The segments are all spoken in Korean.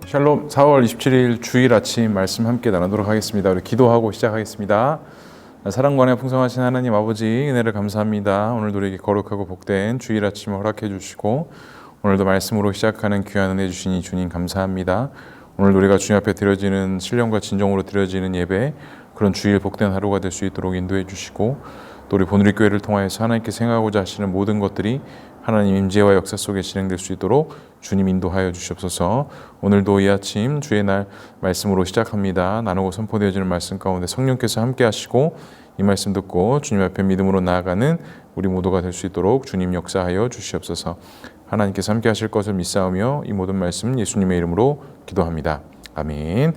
샬롬. 4월 27일 주일 아침 말씀 함께 나누도록 하겠습니다. 우리 기도하고 시작하겠습니다. 사랑관에 풍성하신 하나님 아버지, 은혜를 감사합니다. 오늘도 우리에게 거룩하고 복된 주일 아침을 허락해 주시고 오늘도 말씀으로 시작하는 귀한 은혜 주시니 주님 감사합니다. 오늘도 우리가 주님 앞에 드려지는 신령과 진정으로 드려지는 예배, 그런 주일 복된 하루가 될 수 있도록 인도해 주시고, 또 우리 본우리교회를 통하여서 하나님께 생각하고자 하시는 모든 것들이 하나님 임재와 역사 속에 진행될 수 있도록 주님 인도하여 주시옵소서. 오늘도 이 아침 주의 날 말씀으로 시작합니다. 나누고 선포되어지는 말씀 가운데 성령께서 함께 하시고 이 말씀 듣고 주님 앞에 믿음으로 나아가는 우리 모두가 될 수 있도록 주님 역사하여 주시옵소서. 하나님께서 함께 하실 것을 믿사오며 이 모든 말씀 예수님의 이름으로 기도합니다. 아멘.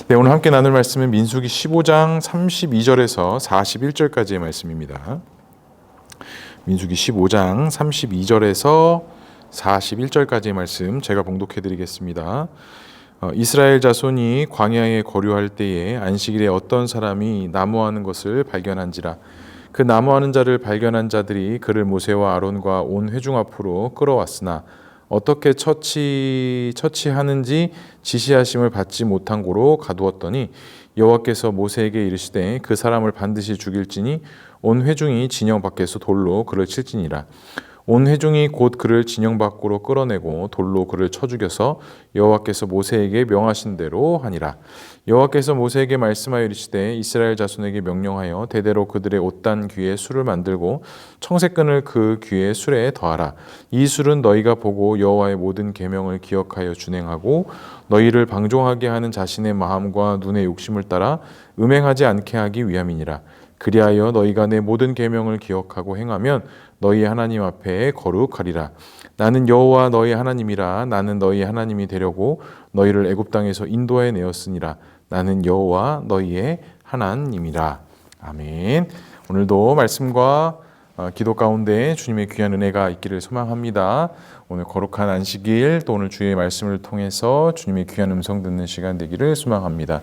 네, 오늘 함께 나눌 말씀은 민수기 15장 32절에서 41절까지의 말씀입니다. 민수기 15장 32절에서 41절까지의 말씀 제가 봉독해 드리겠습니다. 이스라엘 자손이 광야에 거류할 때에 안식일에 어떤 사람이 나무하는 것을 발견한지라. 그 나무하는 자를 발견한 자들이 그를 모세와 아론과 온 회중 앞으로 끌어왔으나 어떻게 처치하는지 지시하심을 받지 못한 고로 가두었더니 여호와께서 모세에게 이르시되 그 사람을 반드시 죽일지니 온 회중이 진영 밖에서 돌로 그를 칠지니라. 온 회중이 곧 그를 진영 밖으로 끌어내고 돌로 그를 쳐 죽여서 여호와께서 모세에게 명하신 대로 하니라. 여호와께서 모세에게 말씀하여 이르시되 이스라엘 자손에게 명령하여 대대로 그들의 옷단 귀에 술을 만들고 청색끈을 그 귀에 술에 더하라. 이 술은 너희가 보고 여호와의 모든 계명을 기억하여 준행하고 너희를 방종하게 하는 자신의 마음과 눈의 욕심을 따라 음행하지 않게 하기 위함이니라. 그리하여 너희가 내 모든 계명을 기억하고 행하면 너희 하나님 앞에 거룩하리라. 나는 여호와 너희 하나님이라. 나는 너희 하나님이 되려고 너희를 애굽 땅에서 인도해 내었으니라. 나는 여호와 너희의 하나님이라. 아멘. 오늘도 말씀과 기도 가운데 주님의 귀한 은혜가 있기를 소망합니다. 오늘 거룩한 안식일, 또 오늘 주의 말씀을 통해서 주님의 귀한 음성 듣는 시간 되기를 소망합니다.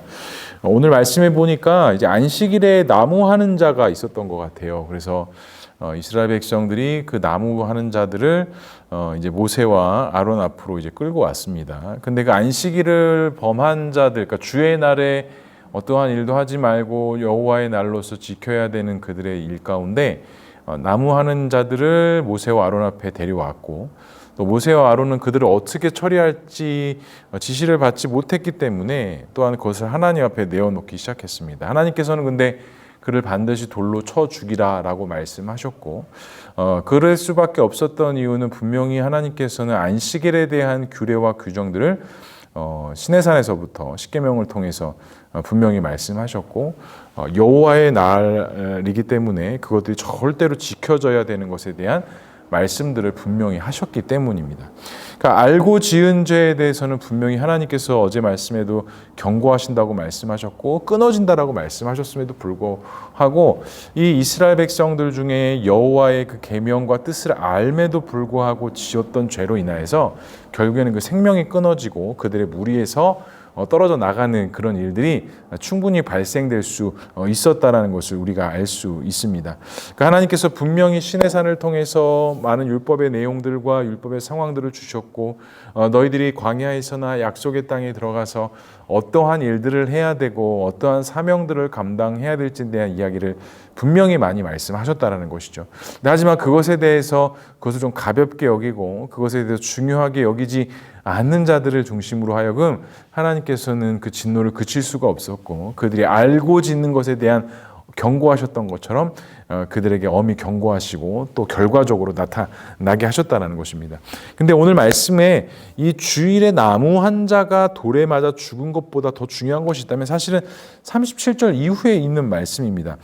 오늘 말씀해 보니까 이제 안식일에 나무하는 자가 있었던 것 같아요. 그래서 이스라엘 백성들이 그 나무하는 자들을 이제 모세와 아론 앞으로 이제 끌고 왔습니다. 근데 그 안식일을 범한 자들, 그러니까 주의 날에 어떠한 일도 하지 말고 여호와의 날로서 지켜야 되는 그들의 일 가운데 나무하는 자들을 모세와 아론 앞에 데려왔고, 또 모세와 아론은 그들을 어떻게 처리할지 지시를 받지 못했기 때문에 또한 그것을 하나님 앞에 내어놓기 시작했습니다. 하나님께서는 근데 그를 반드시 돌로 쳐 죽이라라고 말씀하셨고, 그럴 수밖에 없었던 이유는 분명히 하나님께서는 안식일에 대한 규례와 규정들을 시내산에서부터 십계명을 통해서 분명히 말씀하셨고, 여호와의 날이기 때문에 그것들이 절대로 지켜져야 되는 것에 대한 말씀들을 분명히 하셨기 때문입니다. 그러니까 알고 지은 죄에 대해서는 분명히 하나님께서 어제 말씀에도 경고하신다고 말씀하셨고 끊어진다라고 말씀하셨음에도 불구하고 이 이스라엘 백성들 중에 여호와의 그 계명과 뜻을 알매도 불구하고 지었던 죄로 인하여서 결국에는 그 생명이 끊어지고 그들의 무리에서 떨어져 나가는 그런 일들이 충분히 발생될 수 있었다라는 것을 우리가 알 수 있습니다. 그러니까 하나님께서 분명히 시내산을 통해서 많은 율법의 내용들과 율법의 상황들을 주셨고, 너희들이 광야에서나 약속의 땅에 들어가서 어떠한 일들을 해야 되고 어떠한 사명들을 감당해야 될지에 대한 이야기를 분명히 많이 말씀하셨다라는 것이죠. 하지만 그것에 대해서 그것을 좀 가볍게 여기고 그것에 대해서 중요하게 여기지 않는 자들을 중심으로 하여금 하나님께서는 그 진노를 그칠 수가 없었고, 그들이 알고 짓는 것에 대한 경고하셨던 것처럼 그들에게 엄히 경고하시고 또 결과적으로 나타나게 하셨다는 것입니다. 근데 오늘 말씀에 이 주일에 나무 한 자가 돌에 맞아 죽은 것보다 더 중요한 것이 있다면 사실은 37절 이후에 있는 말씀입니다.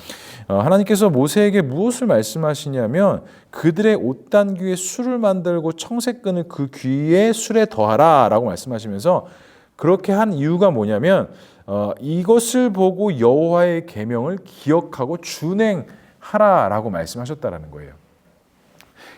하나님께서 모세에게 무엇을 말씀하시냐면 그들의 옷단 귀에 술을 만들고 청색끈을 그 귀에 술에 더하라 라고 말씀하시면서, 그렇게 한 이유가 뭐냐면 이것을 보고 여호와의 계명을 기억하고 준행하라라고 말씀하셨다라는 거예요.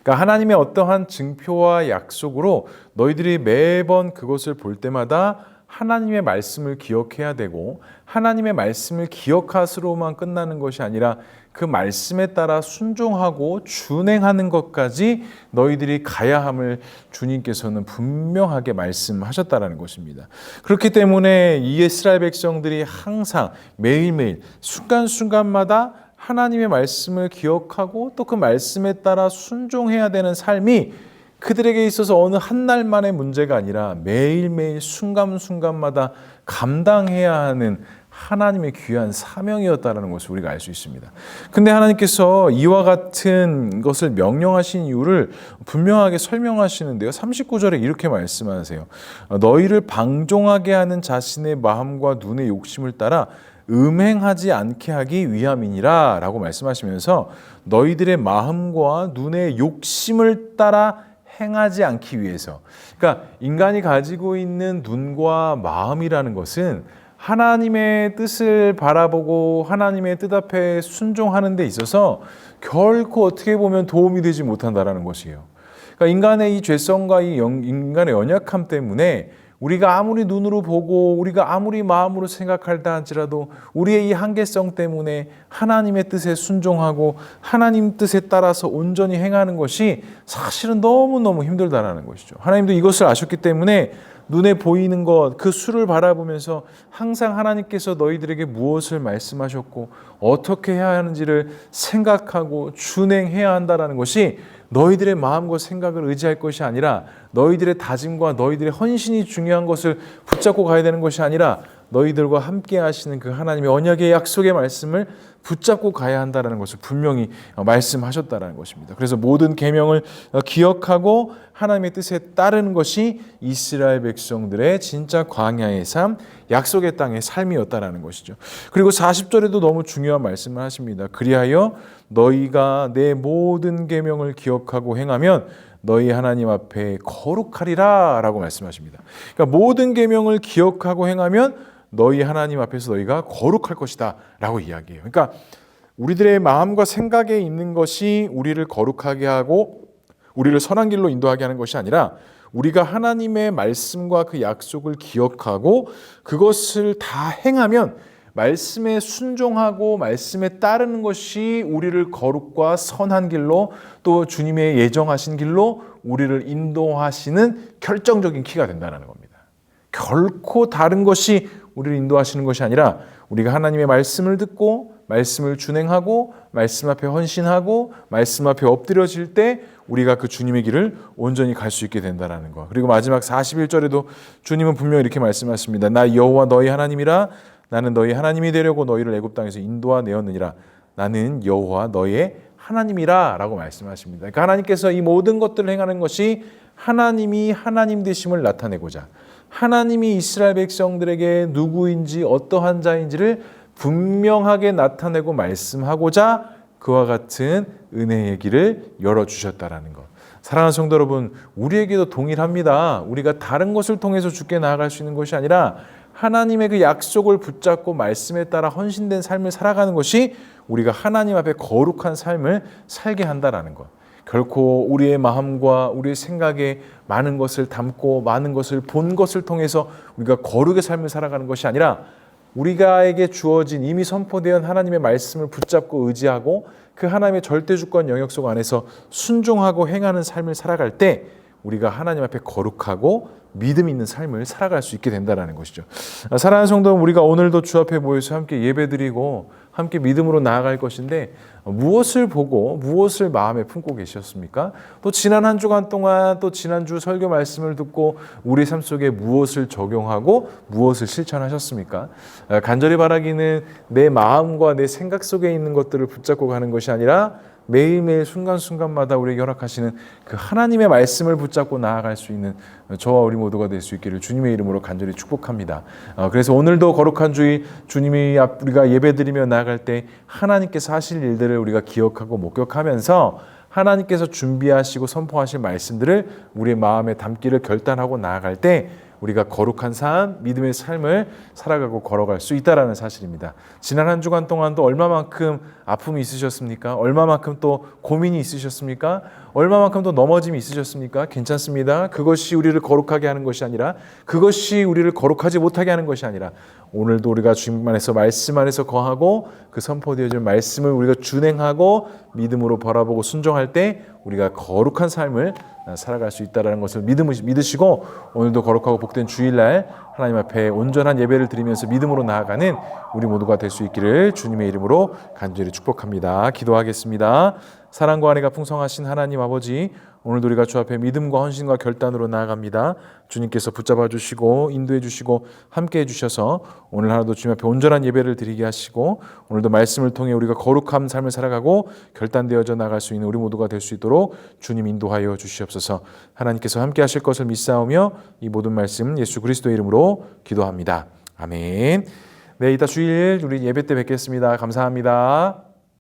그러니까 하나님의 어떠한 증표와 약속으로 너희들이 매번 그것을 볼 때마다 하나님의 말씀을 기억해야 되고, 하나님의 말씀을 기억하스로만 끝나는 것이 아니라 그 말씀에 따라 순종하고 준행하는 것까지 너희들이 가야 함을 주님께서는 분명하게 말씀하셨다라는 것입니다. 그렇기 때문에 이 이스라엘 백성들이 항상 매일매일 순간순간마다 하나님의 말씀을 기억하고 또 그 말씀에 따라 순종해야 되는 삶이 그들에게 있어서 어느 한 날만의 문제가 아니라 매일매일 순간순간마다 감당해야 하는 하나님의 귀한 사명이었다는 것을 우리가 알 수 있습니다. 근데 하나님께서 이와 같은 것을 명령하신 이유를 분명하게 설명하시는데요. 39절에 이렇게 말씀하세요. 너희를 방종하게 하는 자신의 마음과 눈의 욕심을 따라 음행하지 않게 하기 위함이니라 라고 말씀하시면서 너희들의 마음과 눈의 욕심을 따라 행하지 않기 위해서, 그러니까 인간이 가지고 있는 눈과 마음이라는 것은 하나님의 뜻을 바라보고 하나님의 뜻 앞에 순종하는 데 있어서 결코 어떻게 보면 도움이 되지 못한다는 것이에요. 그러니까 인간의 이 죄성과 이 인간의 연약함 때문에 우리가 아무리 눈으로 보고 우리가 아무리 마음으로 생각할다 할지라도 우리의 이 한계성 때문에 하나님의 뜻에 순종하고 하나님 뜻에 따라서 온전히 행하는 것이 사실은 너무너무 힘들다라는 것이죠. 하나님도 이것을 아셨기 때문에 눈에 보이는 것, 그 수를 바라보면서 항상 하나님께서 너희들에게 무엇을 말씀하셨고 어떻게 해야 하는지를 생각하고 준행해야 한다는 것이 너희들의 마음과 생각을 의지할 것이 아니라 너희들의 다짐과 너희들의 헌신이 중요한 것을 붙잡고 가야 되는 것이 아니라 너희들과 함께 하시는 그 하나님의 언약의 약속의 말씀을 붙잡고 가야 한다는 것을 분명히 말씀하셨다는 것입니다. 그래서 모든 계명을 기억하고 하나님의 뜻에 따르는 것이 이스라엘 백성들의 진짜 광야의 삶, 약속의 땅의 삶이었다는 것이죠. 그리고 40절에도 너무 중요한 말씀을 하십니다. 그리하여 너희가 내 모든 계명을 기억하고 행하면 너희 하나님 앞에 거룩하리라 라고 말씀하십니다. 그러니까 모든 계명을 기억하고 행하면 너희 하나님 앞에서 너희가 거룩할 것이다 라고 이야기해요. 그러니까 우리들의 마음과 생각에 있는 것이 우리를 거룩하게 하고 우리를 선한 길로 인도하게 하는 것이 아니라 우리가 하나님의 말씀과 그 약속을 기억하고 그것을 다 행하면 말씀에 순종하고 말씀에 따르는 것이 우리를 거룩과 선한 길로 또 주님의 예정하신 길로 우리를 인도하시는 결정적인 키가 된다는 겁니다. 결코 다른 것이 우리를 인도하시는 것이 아니라 우리가 하나님의 말씀을 듣고 말씀을 준행하고 말씀 앞에 헌신하고 말씀 앞에 엎드려질 때 우리가 그 주님의 길을 온전히 갈 수 있게 된다는 것. 그리고 마지막 41절에도 주님은 분명히 이렇게 말씀하십니다. 나 여호와 너희 하나님이라. 나는 너희 하나님이 되려고 너희를 애굽 땅에서 인도하내었느니라. 나는 여호와 너희의 하나님이라 라고 말씀하십니다. 그러니까 하나님께서 이 모든 것들을 행하는 것이 하나님이 하나님 되심을 나타내고자 하나님이 이스라엘 백성들에게 누구인지 어떠한 자인지를 분명하게 나타내고 말씀하고자 그와 같은 은혜의 길을 열어주셨다라는 것. 사랑하는 성도 여러분, 우리에게도 동일합니다. 우리가 다른 것을 통해서 주께 나아갈 수 있는 것이 아니라 하나님의 그 약속을 붙잡고 말씀에 따라 헌신된 삶을 살아가는 것이 우리가 하나님 앞에 거룩한 삶을 살게 한다라는 것. 결코 우리의 마음과 우리의 생각에 많은 것을 담고 많은 것을 본 것을 통해서 우리가 거룩의 삶을 살아가는 것이 아니라 우리가에게 주어진 이미 선포된 하나님의 말씀을 붙잡고 의지하고 그 하나님의 절대주권 영역 속 안에서 순종하고 행하는 삶을 살아갈 때 우리가 하나님 앞에 거룩하고 믿음 있는 삶을 살아갈 수 있게 된다는 것이죠. 사랑하는 성도, 우리가 오늘도 주 앞에 모여서 함께 예배드리고 함께 믿음으로 나아갈 것인데 무엇을 보고 무엇을 마음에 품고 계셨습니까? 또 지난 한 주간 동안 또 지난주 설교 말씀을 듣고 우리 삶 속에 무엇을 적용하고 무엇을 실천하셨습니까? 간절히 바라기는 내 마음과 내 생각 속에 있는 것들을 붙잡고 가는 것이 아니라 매일매일 순간순간마다 우리에게 허락하시는 그 하나님의 말씀을 붙잡고 나아갈 수 있는 저와 우리 모두가 될 수 있기를 주님의 이름으로 간절히 축복합니다. 그래서 오늘도 거룩한 주일 주님이 우리가 예배드리며 나아갈 때 하나님께서 하실 일들을 우리가 기억하고 목격하면서 하나님께서 준비하시고 선포하실 말씀들을 우리의 마음에 담기를 결단하고 나아갈 때 우리가 거룩한 삶, 믿음의 삶을 살아가고 걸어갈 수 있다는 사실입니다. 지난 한 주간 동안도 얼마만큼 아픔이 있으셨습니까? 얼마만큼 또 고민이 있으셨습니까? 얼마만큼 더 넘어짐이 있으셨습니까? 괜찮습니다. 그것이 우리를 거룩하게 하는 것이 아니라, 그것이 우리를 거룩하지 못하게 하는 것이 아니라, 오늘도 우리가 주님 안에서 말씀 안에서 거하고 그 선포되어진 말씀을 우리가 준행하고 믿음으로 바라보고 순종할 때 우리가 거룩한 삶을 살아갈 수 있다는 것을 믿으시고, 오늘도 거룩하고 복된 주일날 하나님 앞에 온전한 예배를 드리면서 믿음으로 나아가는 우리 모두가 될 수 있기를 주님의 이름으로 간절히 축복합니다. 기도하겠습니다. 사랑과 은혜가 풍성하신 하나님 아버지, 오늘도 우리가 주 앞에 믿음과 헌신과 결단으로 나아갑니다. 주님께서 붙잡아 주시고 인도해 주시고 함께해 주셔서 오늘 하루도 주님 앞에 온전한 예배를 드리게 하시고, 오늘도 말씀을 통해 우리가 거룩한 삶을 살아가고 결단되어져 나갈 수 있는 우리 모두가 될 수 있도록 주님 인도하여 주시옵소서. 하나님께서 함께 하실 것을 믿사오며 이 모든 말씀 예수 그리스도의 이름으로 기도합니다. 아멘. 네, 이따 주일 우리 예배 때 뵙겠습니다. 감사합니다.